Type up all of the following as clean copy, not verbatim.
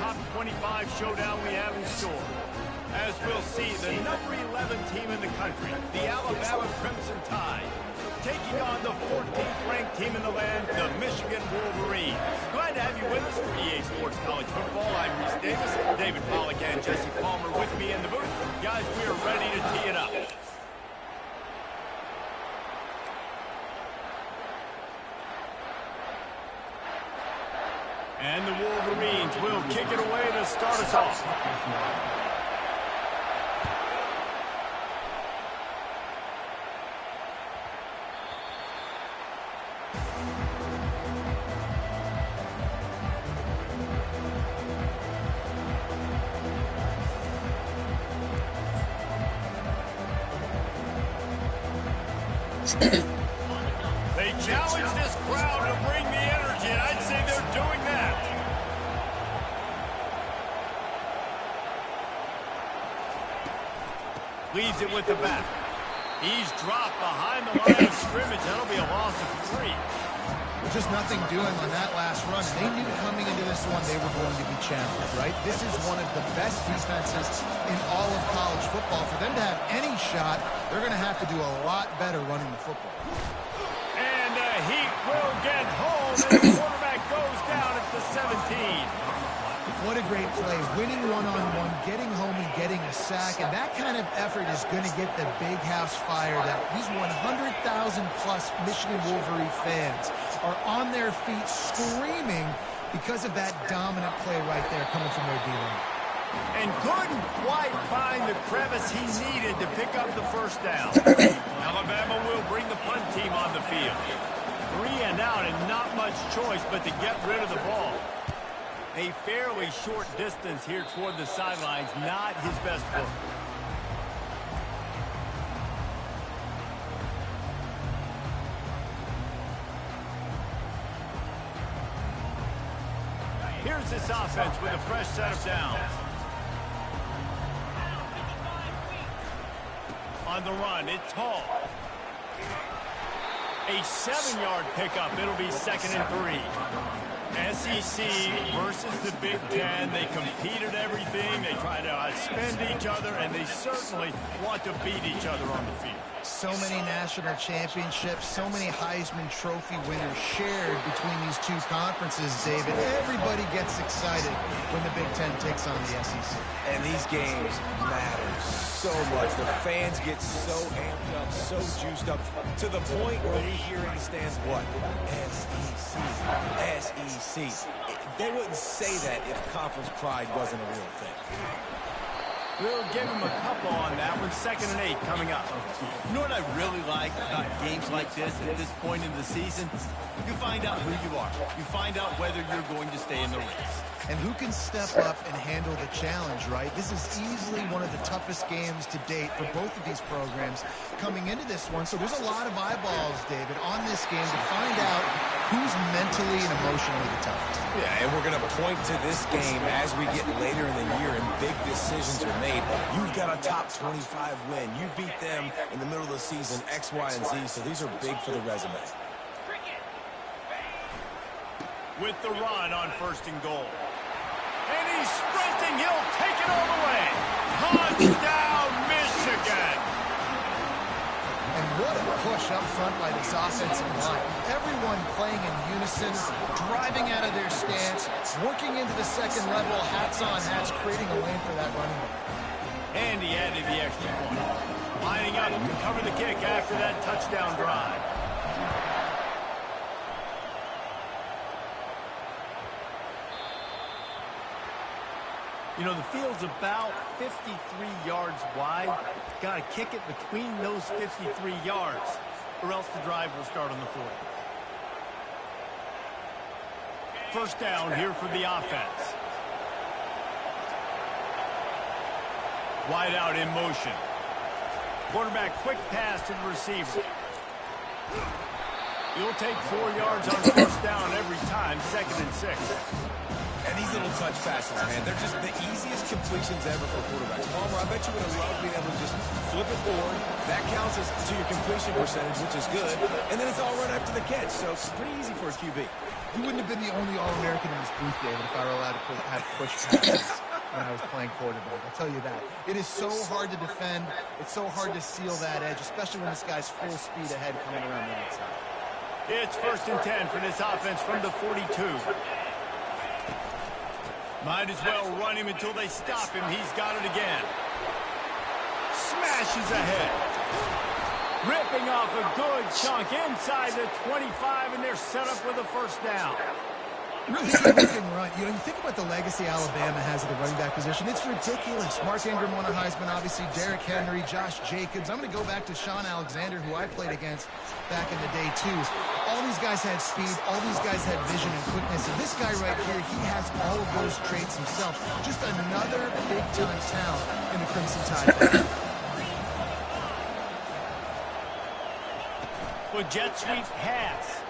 top 25 showdown we have in store. As we'll see, the number 11 team in the country, the Alabama Crimson Tide, taking on the 14th ranked team in the land, the Michigan Wolverines. Glad to have you with us for EA Sports College Football. I'm Reese Davis, David Pollack and Jesse Palmer with me in the booth. Guys, we are ready to tee it up. And the Wolverines will kick it away to start us off. They challenge this crowd to bring the energy, and I'd say they're doing that. Leaves it with the back. He's dropped behind the line of scrimmage. That'll be a loss of 3. Just nothing doing on that last run. They knew coming into this one they were going to be challenged, right? This is one of the best defenses in all of college football. For them to have any shot, they're going to have to do a lot better running the football. And he will get home, and the quarterback goes down at the 17. What a great play. Winning one-on-one, getting home and getting a sack. And that kind of effort is going to get the big house fired up. These 100,000-plus Michigan Wolverine fans are on their feet screaming because of that dominant play right there coming from their D-line. And couldn't quite find the crevice he needed to pick up the first down. Alabama will bring the punt team on the field. 3 and out and not much choice but to get rid of the ball. A fairly short distance here toward the sidelines, not his best work. Here's this offense with a fresh set of downs. On the run, it's Hall. A 7-yard pickup. It'll be 2nd and 3. SEC versus the Big Ten. They compete at everything. They try to outspend each other, and they certainly want to beat each other on the field. So many national championships, so many Heisman Trophy winners shared between these two conferences, David. Everybody gets excited when the Big Ten takes on the SEC. And these games matter so much. The fans get so amped up, so juiced up, to the point where we hear in the stands what? SEC, SEC. They wouldn't say that if conference pride wasn't a real thing. We'll give him a couple on that one. 2nd and 8 coming up. You know what I really like about games like this at this point in the season? You find out who you are. You find out whether you're going to stay in the race. And who can step up and handle the challenge, right? This is easily one of the toughest games to date for both of these programs coming into this one. So there's a lot of eyeballs, David, on this game to find out who's mentally and emotionally the toughest. Yeah, and we're going to point to this game as we get later in the year and big decisions are made. You've got a top 25 win. You beat them in the middle of the season, X, Y, and Z, so these are big for the resume. With the run on 1st and goal. And he's sprinting. He'll take it all the way. Touchdown, Michigan. And what a push up front by this offensive line. Everyone playing in unison, driving out of their stance, working into the second level, hats on hats, creating a lane for that running back. And he added the extra point. Lining up to cover the kick after that touchdown drive. You know, the field's about 53 yards wide. Got to kick it between those 53 yards, or else the drive will start on the 40. First down here for the offense. Wide out in motion. Quarterback quick pass to the receiver. He'll take 4 yards on first down every time, 2nd and 6. And these little touch passes, man, they're just the easiest completions ever for quarterbacks. Palmer, I bet you would have loved being able to just flip it forward. That counts as to your completion percentage, which is good. And then it's all run after the catch, so it's pretty easy for a QB. You wouldn't have been the only All-American in this booth, David, if I were allowed to have push passes when I was playing quarterback. I'll tell you that. It is so hard to defend. It's so hard to seal that edge, especially when this guy's full speed ahead coming around the outside. It's 1st and 10 for this offense from the 42. Might as well run him until they stop him. He's got it again. Smashes ahead. Ripping off a good chunk inside the 25, and they're set up with a first down. Really good-looking run. You know, you think about the legacy Alabama has at the running back position. It's ridiculous. Mark Ingram won a Heisman, obviously. Derrick Henry, Josh Jacobs. I'm going to go back to Sean Alexander, who I played against back in the day, too. All these guys had speed. All these guys had vision and quickness. And this guy right here, he has all of those traits himself. Just another big-time talent in the Crimson Tide. With jet sweep pass.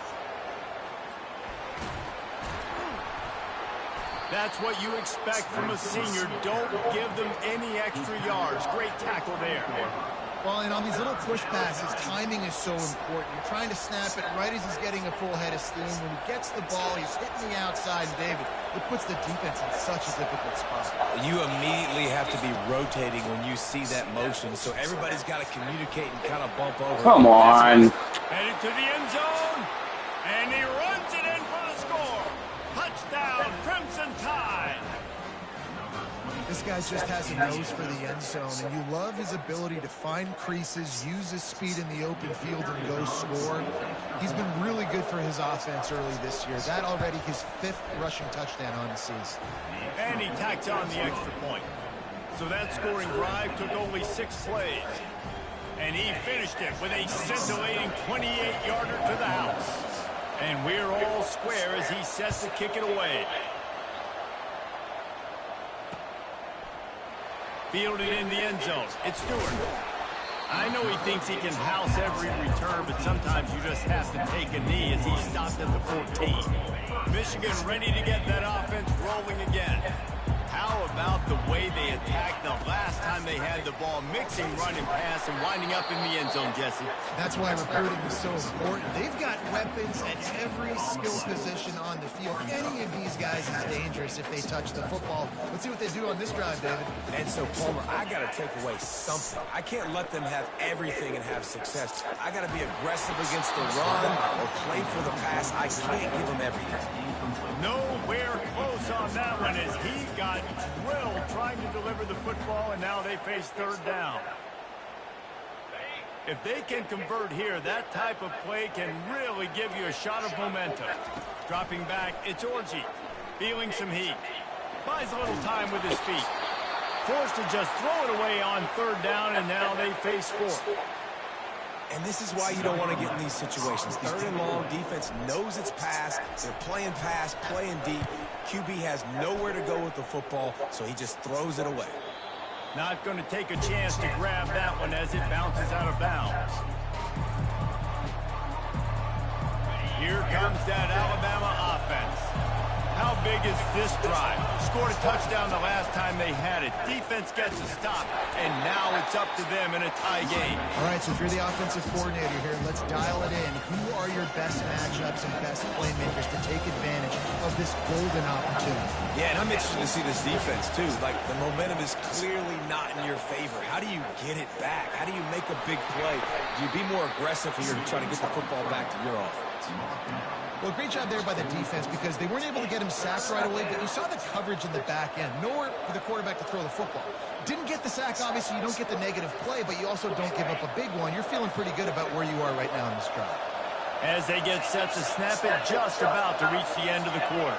That's what you expect from a senior. Don't give them any extra yards. Great tackle there. Well, and on these little push passes, timing is so important. You're trying to snap it right as he's getting a full head of steam. When he gets the ball, he's hitting the outside. And David, it puts the defense in such a difficult spot. You immediately have to be rotating when you see that motion, so everybody's got to communicate and kind of bump over. Come on. Headed to the end zone, and he runs it in for the score. Touchdown, Crimson Tide. This guy just has a nose for the end zone, and you love his ability to find creases, use his speed in the open field, and go score. He's been really good for his offense early this year. That already his 5th rushing touchdown on the season. And he tacks on the extra point. So that scoring drive took only 6 plays. And he finished it with a scintillating 28-yarder to the house. And we're all square as he sets to kick it away. Fielded in the end zone. It's Stewart. I know he thinks he can house every return, but sometimes you just have to take a knee as he stopped at the 14. Michigan ready to get that offense rolling again. How about the way they attacked the last time they had the ball, mixing run and pass and winding up in the end zone, Jesse? That's why recruiting is so important. They've got weapons at every skill position on the field. Any of these guys is dangerous if they touch the football. Let's see what they do on this drive, David. And so, Palmer, I got to take away something. I can't let them have everything and have success. I got to be aggressive against the run or play for the pass. I can't give them everything. Nowhere close on that one as he got drilled trying to deliver the football, and now they face 3rd down. If they can convert here, that type of play can really give you a shot of momentum. Dropping back, it's Orji. Feeling some heat. Buys a little time with his feet. Forced to just throw it away on 3rd down, and now they face 4th. And this is why you don't want to get in these situations. 3rd and long, defense knows it's pass. They're playing pass, playing deep. QB has nowhere to go with the football, so he just throws it away. Not going to take a chance to grab that one as it bounces out of bounds. Here comes that Alabama offense. How big is this drive? Scored a touchdown the last time they had it. Defense gets a stop, and now it's up to them in a tie game. All right, so if you're the offensive coordinator here, let's dial it in. Who are your best matchups and best playmakers to take advantage of this golden opportunity? Yeah, and I'm interested to see this defense, too. Like, the momentum is clearly not in your favor. How do you get it back? How do you make a big play? Do you be more aggressive here to try to get the football back to your offense? Well, great job there by the defense because they weren't able to get him sacked right away, but you saw the coverage in the back end. Nowhere for the quarterback to throw the football. Didn't get the sack, obviously. You don't get the negative play, but you also don't give up a big one. You're feeling pretty good about where you are right now in this drive. As they get set to snap it, just about to reach the end of the quarter.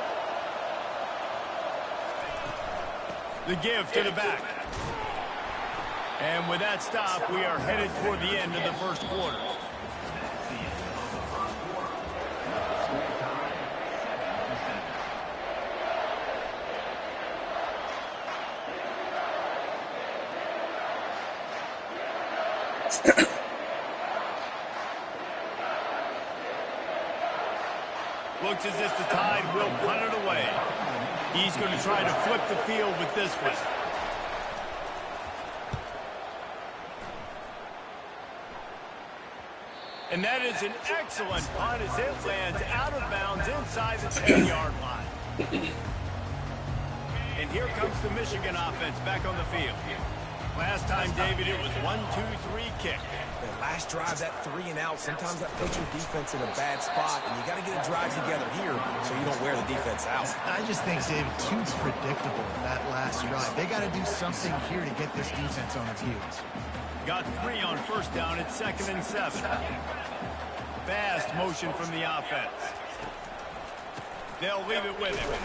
The give to the back. And with that stop, we are headed toward the end of the first quarter. Looks as if the Tide will punt it away. He's going to try to flip the field with this one. And that is an excellent punt as it lands out of bounds inside the 10-yard line. And here comes the Michigan offense back on the field. Last time, David, it was 1-2-3 kick. That last drive, that 3 and out, sometimes that puts your defense in a bad spot, and you got to get a drive together here so you don't wear the defense out. I just think, David, too predictable that last drive. They got to do something here to get this defense on its heels. Got 3 on first down at 2nd and 7. Fast motion from the offense. They'll leave it with him.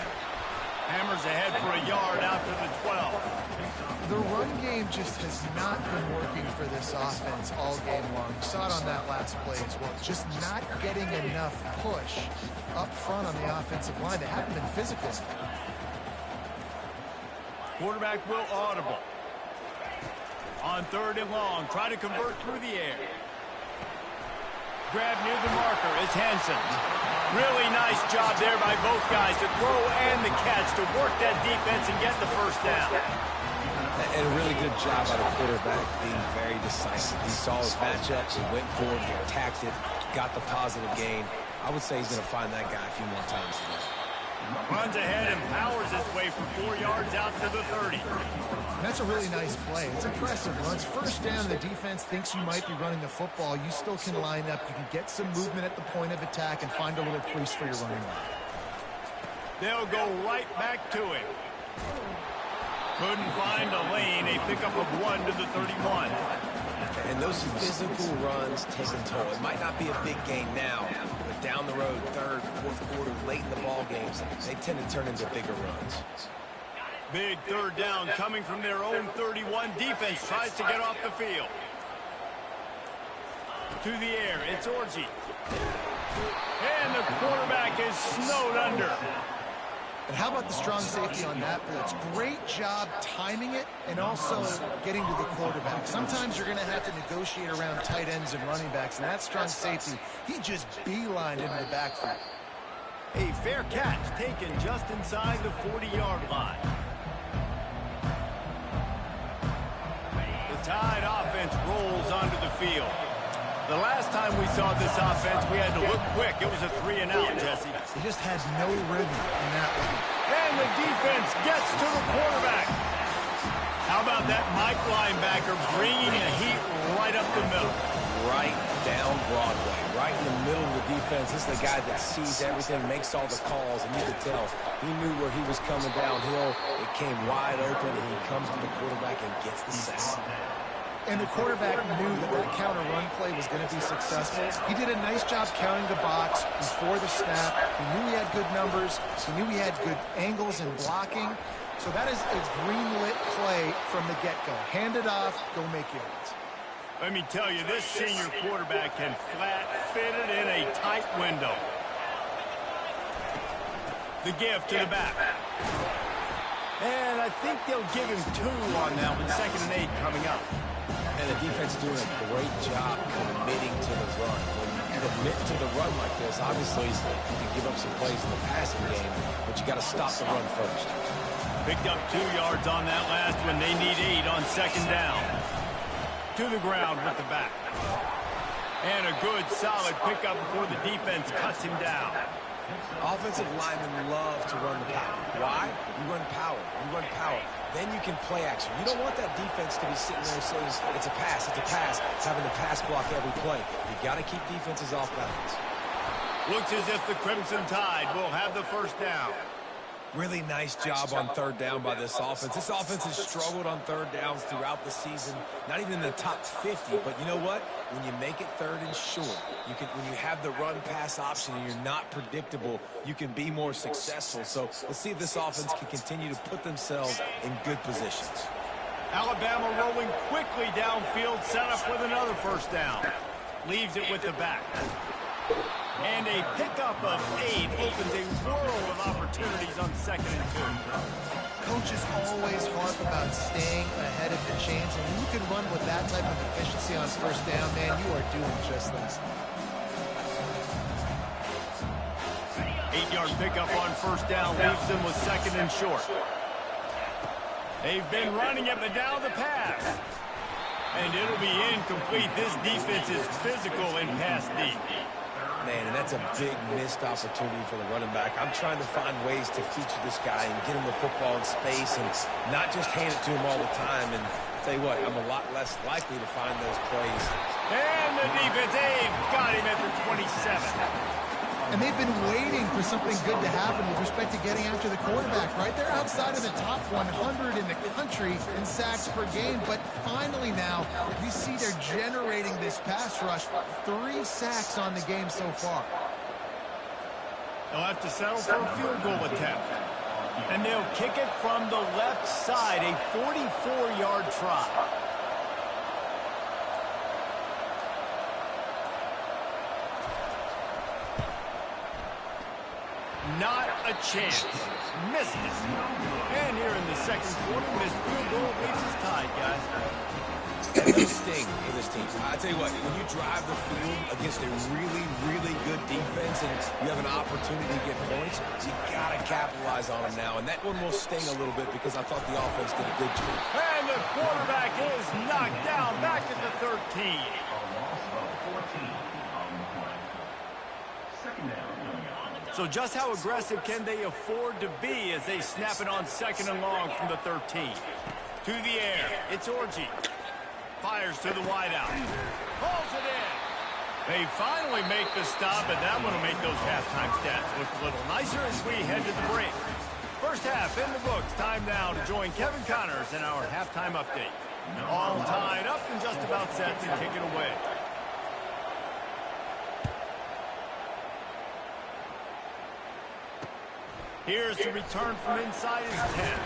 Hammers ahead for a yard out to the 12. The run game just has not been working for this offense all game long. You saw it on that last play as well. Just not getting enough push up front on the offensive line. They haven't been physical. Quarterback will audible. On 3rd and long, try to convert through the air. Grab near the marker, it's Hansen. Really nice job there by both guys to throw and the catch to work that defense and get the first down. And a really good job by the quarterback being very decisive. He saw his matchup, he went for it, he attacked it, got the positive gain. I would say he's going to find that guy a few more times today. Runs ahead and powers his way for 4 yards out to the 30. That's a really nice play. It's impressive. Once first down, the defense thinks you might be running the football. You still can line up. You can get some movement at the point of attack and find a little crease for your running back. They'll go right back to him. Couldn't find a lane. A pickup of 1 to the 31. And those physical runs take a toll. It might not be a big gain now, but down the road, 3rd, 4th quarter, late in the ball games, they tend to turn into bigger runs. Big 3rd down coming from their own 31. Defense tries to get off the field. To the air, it's Orji. And the quarterback is snowed under. But how about the strong safety on that blitz? Great job timing it and also getting to the quarterback. Sometimes you're going to have to negotiate around tight ends and running backs, and that strong safety, he just beelined into the backfield. A fair catch taken just inside the 40-yard line. The Tide offense rolls onto the field. The last time we saw this offense, we had to look quick. It was a 3 and out, Jesse. He just had no rhythm in that one. And the defense gets to the quarterback. How about that Mike linebacker bringing the heat right up the middle? Right down Broadway, right in the middle of the defense. This is the guy that sees everything, makes all the calls, and you could tell he knew where he was coming downhill. It came wide open, and he comes to the quarterback and gets the sack. And the quarterback knew that that counter run play was going to be successful. He did a nice job counting the box before the snap. He knew he had good numbers. He knew he had good angles and blocking. So that is a green-lit play from the get-go. Hand it off, go make yards. Let me tell you, this senior quarterback can flat fit it in a tight window. The give to the back. And I think they'll give him 2 on that one. 2nd and 8 coming up. And the defense is doing a great job committing to the run. When you commit to the run like this, obviously you can give up some plays in the passing game, but you got to stop the run first. Picked up 2 yards on that last one. They need 8 on 2nd down. To the ground with the back. And a good, solid pickup before the defense cuts him down. Offensive linemen love to run the power. Why? You run power. You run power. Then you can play action. You don't want that defense to be sitting there saying, it's a pass, having to pass block every play. You got to keep defenses off balance. Looks as if the Crimson Tide will have the first down. Really nice job on 3rd down by this offense. This offense has struggled on 3rd downs throughout the season. Not even in the top 50, but you know what? When you make it 3rd and short, when you have the run-pass option and you're not predictable, you can be more successful. So let's see if this offense can continue to put themselves in good positions. Alabama rolling quickly downfield, set up with another first down. Leaves it with the back. And a pickup of 8 opens a world of opportunities on 2nd and 2. Coaches always harp about staying ahead of the chains, and when you can run with that type of efficiency on first down, man, you are doing just that. 8-yard pickup on first down leaves them with second and short. They've been running it, but now the pass. And it'll be incomplete. This defense is physical in pass deep. Man, and that's a big missed opportunity for the running back. I'm trying to find ways to feature this guy and get him the football in space and not just hand it to him all the time. And I'll tell you what, I'm a lot less likely to find those plays. And the defense, they've got him at the 27. And they've been waiting for something good to happen with respect to getting after the quarterback, right? They're outside of the top 100 in the country in sacks per game, but finally now you see they're generating this pass rush. 3 sacks on the game so far. They'll have to settle for a field goal attempt. And they'll kick it from the left side, a 44-yard try. Not a chance. Missed it. And here in the second quarter, missed field goal leaves us tied, guys. No sting for this team. I tell you what, when you drive the field against a really, really good defense and you have an opportunity to get points, you got to capitalize on them now. And that one will sting a little bit because I thought the offense did a good job. And the quarterback is knocked down back at the 13. So just how aggressive can they afford to be as they snap it on second and long from the 13? To the air, it's Orji. Fires to the wideout. Pulls it in. They finally make the stop, and that one will make those halftime stats look a little nicer as we head to the break. First half in the books. Time now to join Kevin Connors in our halftime update. All tied up and just about set to kick it away. Here's the return from inside his 10.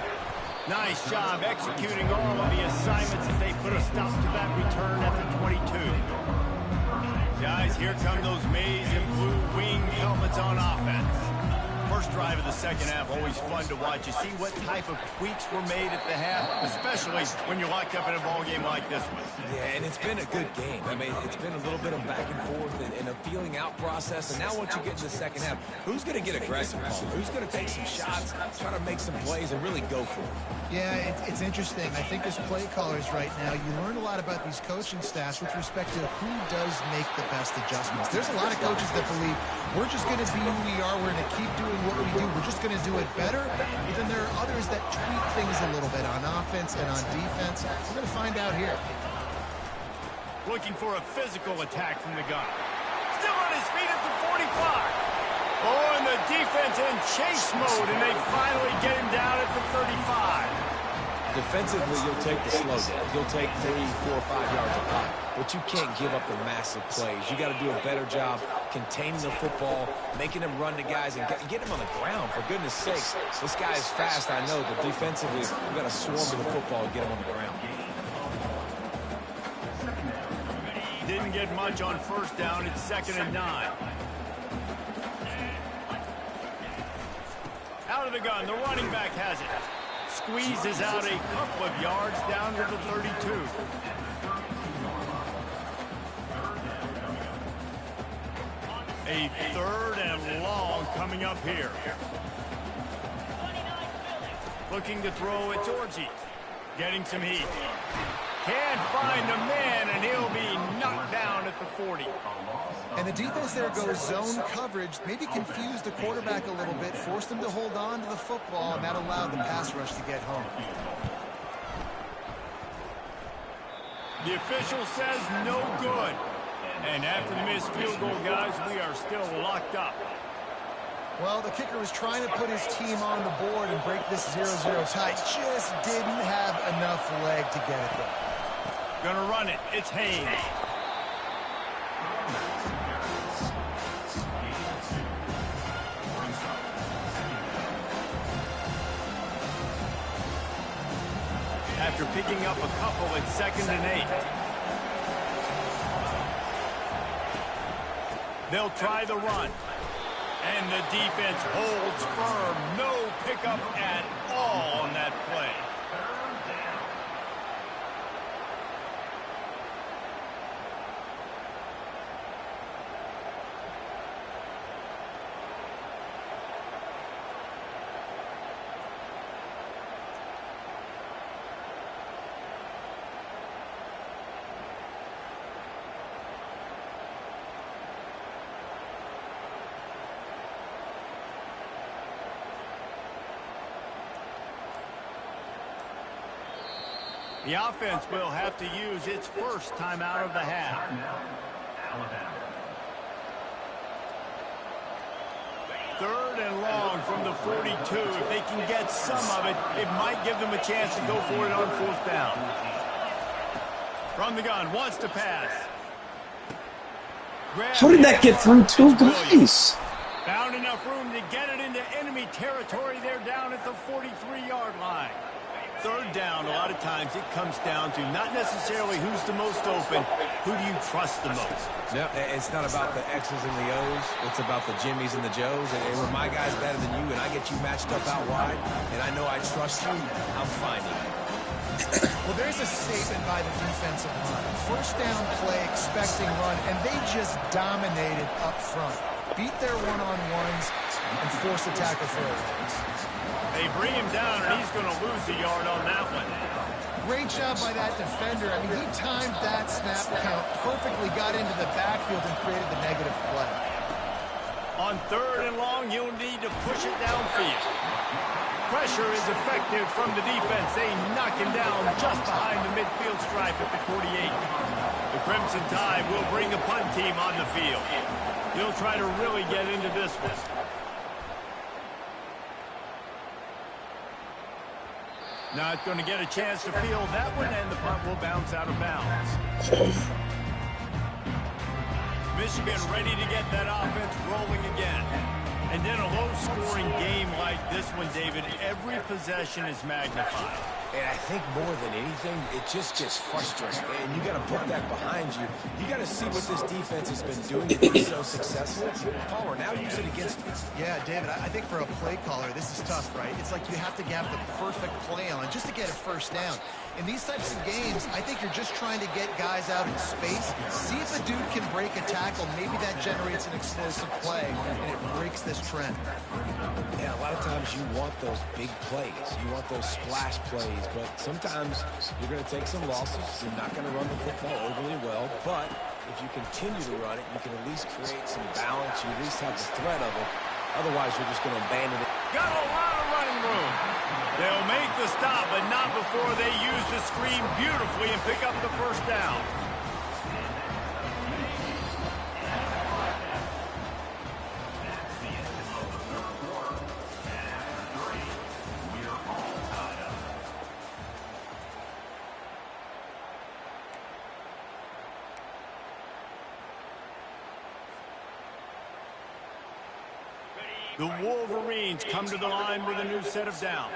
Nice job executing all of the assignments as they put a stop to that return at the 22. Guys, here come those maize and blue wing helmets on offense. First drive of the second half, always fun to watch. You see what type of tweaks were made at the half, especially when you're locked up in a ball game like this one. Yeah, and it's been a good game. I mean, it's been a little bit of back and forth and a feeling out process. And now once you get to the second half, who's going to get aggressive, Paul? Who's going to take some shots, try to make some plays, and really go for it? Yeah, it's interesting. I think as play callers right now, you learn a lot about these coaching staffs with respect to who does make the best adjustments. There's a lot of coaches that believe we're just going to be who we are. We're going to keep doing what we do. We're just going to do it better. But then there are others that tweak things a little bit on offense and on defense. We're going to find out here. Looking for a physical attack from the gun. Still on his feet at the 45. Oh, and the defense in chase mode, and they finally get him down at the 35. Defensively, you'll take the slow down. You'll take 3, 4, 5 yards a pop. But you can't give up the massive plays. You got to do a better job containing the football, making them run to guys, and get them on the ground, for goodness sakes. This guy is fast, I know, but defensively, we've got to swarm to the football and get him on the ground. Didn't get much on first down. It's 2nd and 9. Out of the gun, the running back has it. Squeezes out a couple of yards down to the 32. A 3rd and long coming up here. Looking to throw, it's Orji. Getting some heat. Can't find a man, and he'll be knocked down at the 40. And the defense there goes zone coverage, maybe confused the quarterback a little bit, forced him to hold on to the football, and that allowed the pass rush to get home. The official says no good. And after the missed field goal, guys, we are still locked up. Well, the kicker was trying to put his team on the board and break this 0-0 tie. Just didn't have enough leg to get it there. Gonna run it. It's Haynes. After picking up a couple, it's 2nd and 8. They'll try the run. And the defense holds firm. No pickup at all on that play. The offense will have to use its first timeout of the half. Third and long from the 42. If they can get some of it, it might give them a chance to go for it on fourth down. From the gun, wants to pass. How did that get through two guys? Found enough room to get it into enemy territory. They're down at the 43-yard line. Third down, a lot of times it comes down to not necessarily who's the most open, who do you trust the most? No, it's not about the X's and the O's. It's about the Jimmys and the Joes. And when my guy's better than you and I get you matched up out wide, and I know I trust you, I'm finding you. Well, there's a statement by the defensive line. First down play, expecting run, and they just dominated up front. Beat their one-on-ones and force a tackle for a. They bring him down, and he's going to lose a yard on that one. Great job by that defender. I mean, he timed that snap count perfectly, got into the backfield, and created the negative play. On third and long, you'll need to push it downfield. Pressure is effective from the defense. They knock him down just behind the midfield stripe at the 48. The Crimson Tide will bring the punt team on the field. They'll try to really get into this one. Not going to get a chance to field that one, and the punt will bounce out of bounds. Michigan ready to get that offense rolling again. And in a low-scoring game like this one, David, every possession is magnified. And I think more than anything, it just gets frustrating. And you got to put that behind you. You got to see what this defense has been doing to be so successful. Palmer, now use it against us. Yeah, David, I think for a play caller, this is tough, right? It's like you have to have the perfect play on just to get a first down. In these types of games, I think you're just trying to get guys out in space, see if a dude can break a tackle. Maybe that generates an explosive play, and it breaks this trend. Yeah, a lot of times you want those big plays. You want those splash plays, but sometimes you're going to take some losses. You're not going to run the football overly well, but if you continue to run it, you can at least create some balance. You at least have the threat of it. Otherwise, you're just going to abandon it. Got a lot of running room. They'll make the stop, but not before they use the screen beautifully and pick up the first down. The Wolverines come to the line with a new set of downs.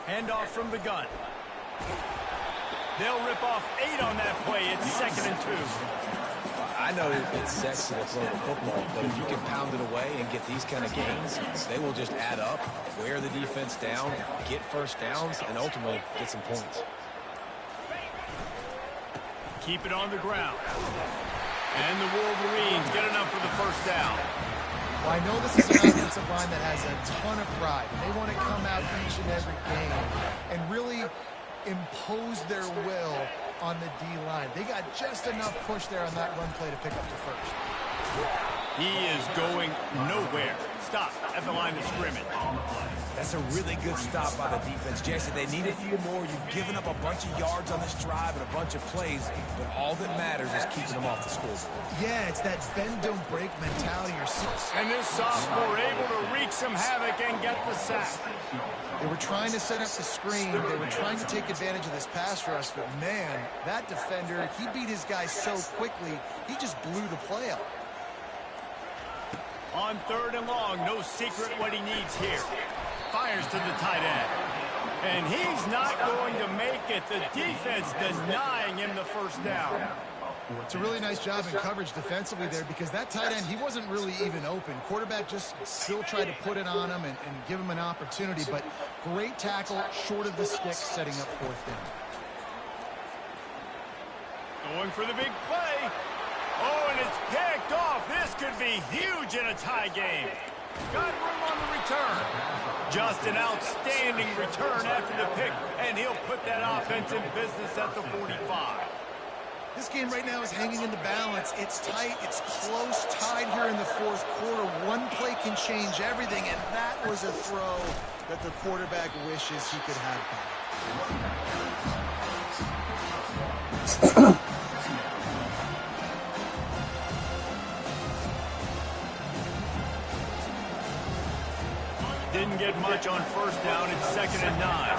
Handoff from the gun. They'll rip off 8 on that play. It's 2nd and 2. I know it's sexy to throw the football, but if you can pound it away and get these kind of gains, they will just add up, wear the defense down, get first downs, and ultimately get some points. Keep it on the ground. And the Wolverines get enough for the first down. Well, I know this is an offensive line that has a ton of pride. They want to come out each and every game and really impose their will on the D-line. They got just enough push there on that run play to pick up the first. He is going nowhere. Stop at the line of scrimmage. That's a really good stop by the defense. Jason, they need a few more. You've given up a bunch of yards on this drive and a bunch of plays, but all that matters is keeping them off the scoreboard. Yeah, it's that bend, don't break mentality. And this sophomore able to wreak some havoc and get the sack. They were trying to set up the screen. They were trying to take advantage of this pass rush, but man, that defender, he beat his guy so quickly, he just blew the play up. On 3rd and long, no secret what he needs here. Fires to the tight end. And he's not going to make it. The defense denying him the first down. It's a really nice job in coverage defensively there because that tight end, he wasn't really even open. Quarterback just still tried to put it on him and give him an opportunity, but great tackle short of the stick, setting up 4th down. Going for the big play. Oh, and it's picked off. This could be huge in a tie game. Got room on the return. Just an outstanding return after the pick, and he'll put that offense in business at the 45. This game right now is hanging in the balance. It's tight. It's close, tied here in the fourth quarter. One play can change everything, and that was a throw that the quarterback wishes he could have back. Didn't get much on first down. It's 2nd and 9.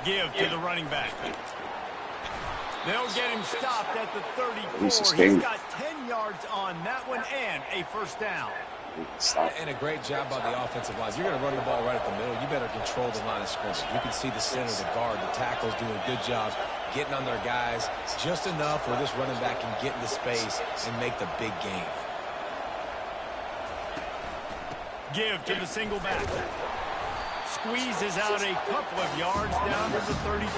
Give to the running back. They'll get him stopped at the 34. He's got 10 yards on that one and a first down. And a great job by the offensive line. You're going to run the ball right at the middle. You better control the line of scrimmage. You can see the center, the guard, the tackles doing a good job getting on their guys just enough where this running back can get into space and make the big game. Give to the single back. Squeezes out a couple of yards down to the 32.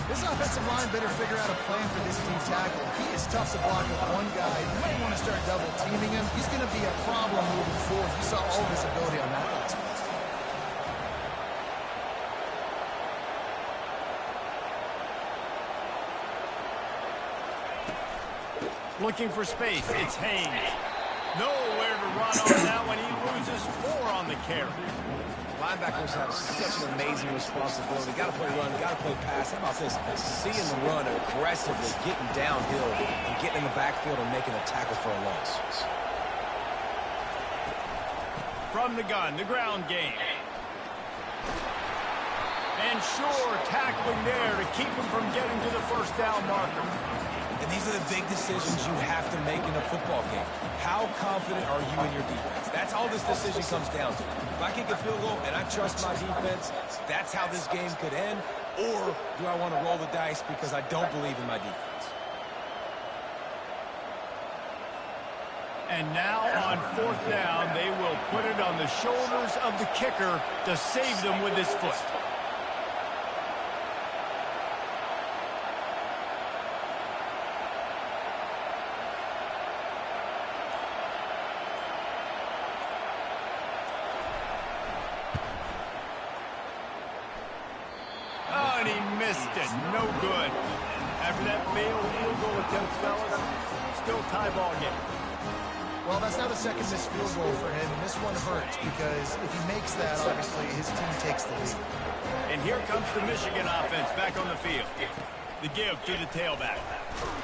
This offensive line better figure out a plan for this team tackle. He is tough to block with one guy. You might want to start double teaming him. He's going to be a problem moving forward. You saw all of his ability on that last play. Looking for space. It's Haynes. Nowhere to run on that one. He loses 4 on the carry. Linebackers have such an amazing responsibility. Got to play run, got to play pass. How about this? Seeing the run aggressively, getting downhill, and getting in the backfield and making a tackle for a loss. From the gun, the ground game. And sure, tackling there to keep him from getting to the first down marker. And these are the big decisions you have to make in a football game. How confident are you in your defense? That's all this decision comes down to. If I kick a field goal and I trust my defense, that's how this game could end. Or do I want to roll the dice because I don't believe in my defense? And now on 4th down, they will put it on the shoulders of the kicker to save them with his foot. No good. After that failed field goal attempt, fellas, still tie ball game. Well, that's now the second missed field goal for him, and this one hurts because if he makes that, obviously, his team takes the lead. And here comes the Michigan offense back on the field. The give to the tailback.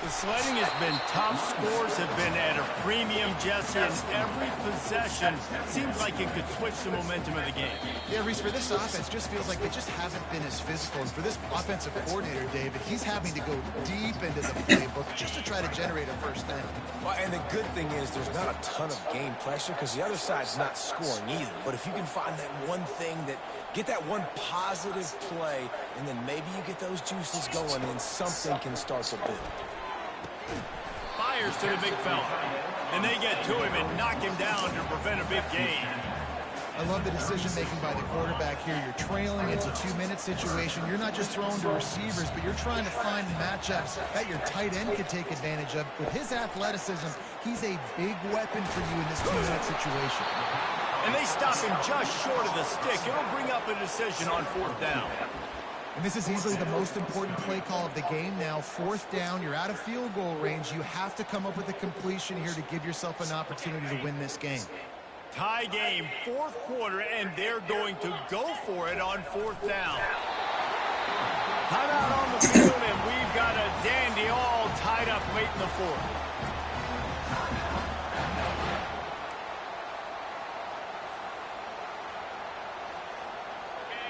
The sledding has been tough. Scores have been at a premium, Jesse, and every possession seems like it could switch the momentum of the game. Yeah, Reese, for this offense, just feels like they just haven't been as physical. And for this offensive coordinator, David, he's having to go deep into the playbook just to try to generate a first down. Well, and the good thing is there's not a ton of game pressure because the other side's not scoring either. But if you can find that one thing that get that one positive play, and then maybe you get those juices going, and something can start to build. Fires to the big fella. And they get to him and knock him down to prevent a big gain. I love the decision-making by the quarterback here. You're trailing. It's a 2-minute situation. You're not just throwing to receivers, but you're trying to find matchups that your tight end could take advantage of. With his athleticism, he's a big weapon for you in this 2-minute situation. And they stop him just short of the stick. It'll bring up a decision on 4th down. And this is easily the most important play call of the game now. 4th down, you're out of field goal range. You have to come up with a completion here to give yourself an opportunity to win this game. Tie game, 4th quarter, and they're going to go for it on 4th down. Timeout on the field, and we've got a dandy all tied up late in the 4th.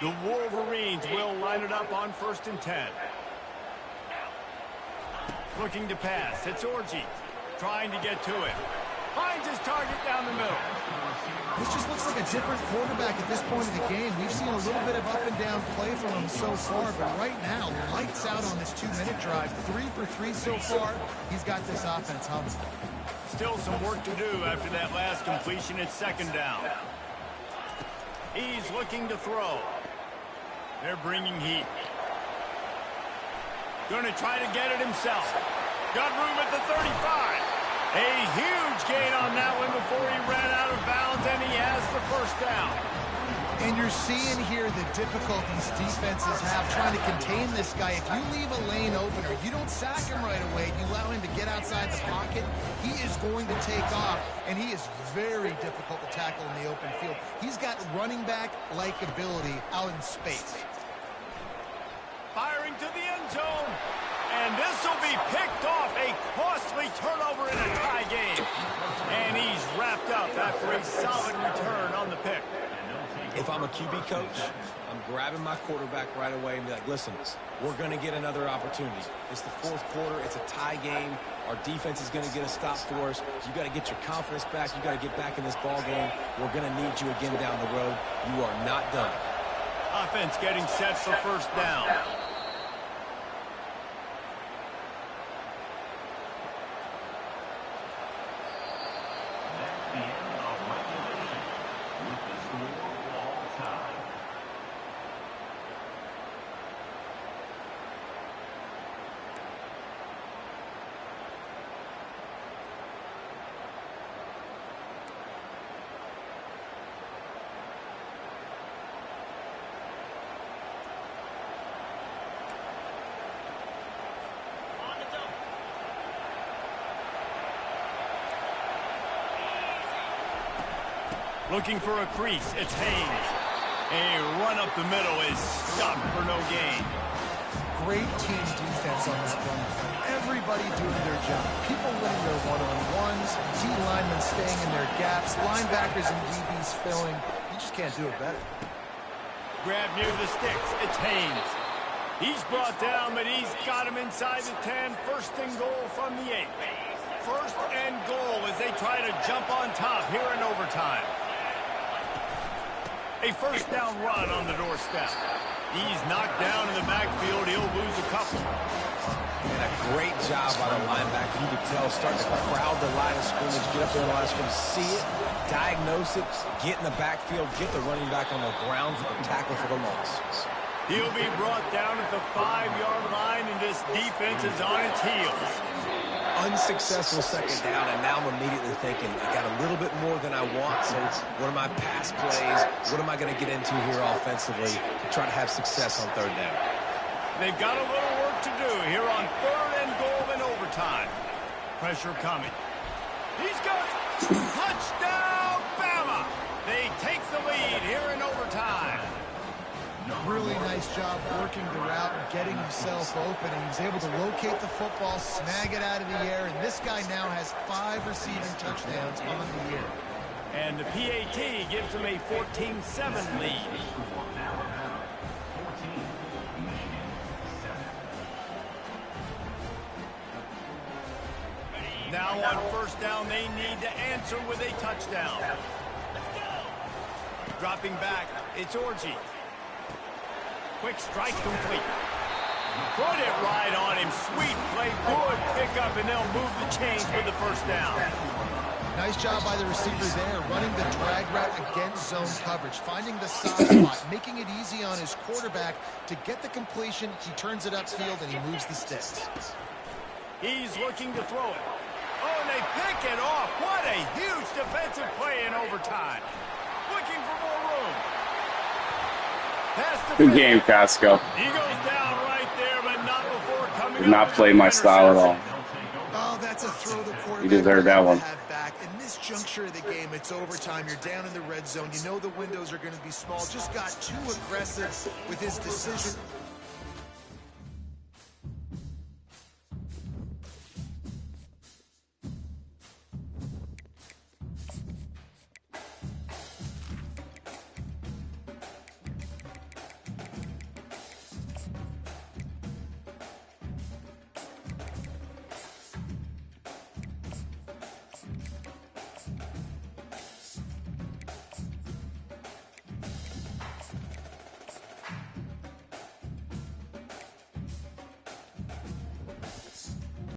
The Wolverines will line it up on 1st and 10. Looking to pass. It's Orji. Trying to get to it. Finds his target down the middle. This just looks like a different quarterback at this point of the game. We've seen a little bit of up and down play from him so far, but right now, lights out on this 2-minute drive. 3 for 3 so far. He's got this offense humming. Still some work to do after that last completion. It's 2nd down. He's looking to throw. They're bringing heat. Going to try to get it himself. Got room at the 35. A huge gain on that one before he ran out of bounds, and he has the first down. And you're seeing here the difficulties defenses have trying to contain this guy. If you leave a lane open or you don't sack him right away, you allow him to get outside the pocket, he is going to take off, and he is very difficult to tackle in the open field. He's got running back-like ability out in space. Firing to the end zone. And this will be picked off. A costly turnover in a tie game. And he's wrapped up after a solid return on the pick. If I'm a QB coach, I'm grabbing my quarterback right away and be like, listen, we're going to get another opportunity. It's the fourth quarter. It's a tie game. Our defense is going to get a stop for us. You got to get your confidence back. You got to get back in this ball game. We're going to need you again down the road. You are not done. Offense getting set for first down. Looking for a crease, it's Haynes. A run up the middle is stopped for no gain. Great team defense on that run. Everybody doing their job. People winning their one-on-ones, D linemen staying in their gaps, linebackers and DBs filling. You just can't do it better. Grab near the sticks, it's Haynes. He's brought down, but he's got him inside the 10. First and goal from the 8. First and goal as they try to jump on top here in overtime. A first down run on the doorstep. He's knocked down in the backfield. He'll lose a couple. And a great job by the linebacker. You could tell starting to crowd the line of scrimmage, get up there in the line of scrimmage, see it, diagnose it, get in the backfield, get the running back on the ground for the tackle for the loss. He'll be brought down at the 5-yard line, and this defense is on its heels. Unsuccessful second down, and now I'm immediately thinking, I got a little bit more than I want, so what are my pass plays? What am I going to get into here offensively to try to have success on third down? They've got a little work to do here on third and goal in overtime. Pressure coming. He's got it. Touchdown, Bama! They take the lead here in overtime. Really nice job working the route and getting himself open. And he was able to locate the football, snag it out of the air, and this guy now has 5 receiving touchdowns on the year. And the PAT gives him a 14-7 lead. Now on first down, they need to answer with a touchdown. Dropping back, it's Orji. Quick strike complete. Put it right on him. Sweet play. Good pickup, and they'll move the chains with the first down. Nice job by the receiver there, running the drag route against zone coverage, finding the soft spot, making it easy on his quarterback to get the completion. He turns it upfield, and he moves the sticks. He's looking to throw it. Oh, and they pick it off. What a huge defensive play in overtime. Looking for more room. Good game, Kotsko. He goes down right there, but not before coming. Did not play my style at all. Oh, that's a throw the quarterback. You deserve that one. Back. In this juncture of the game, it's overtime. You're down in the red zone. You know the windows are going to be small. Just got too aggressive with his decision.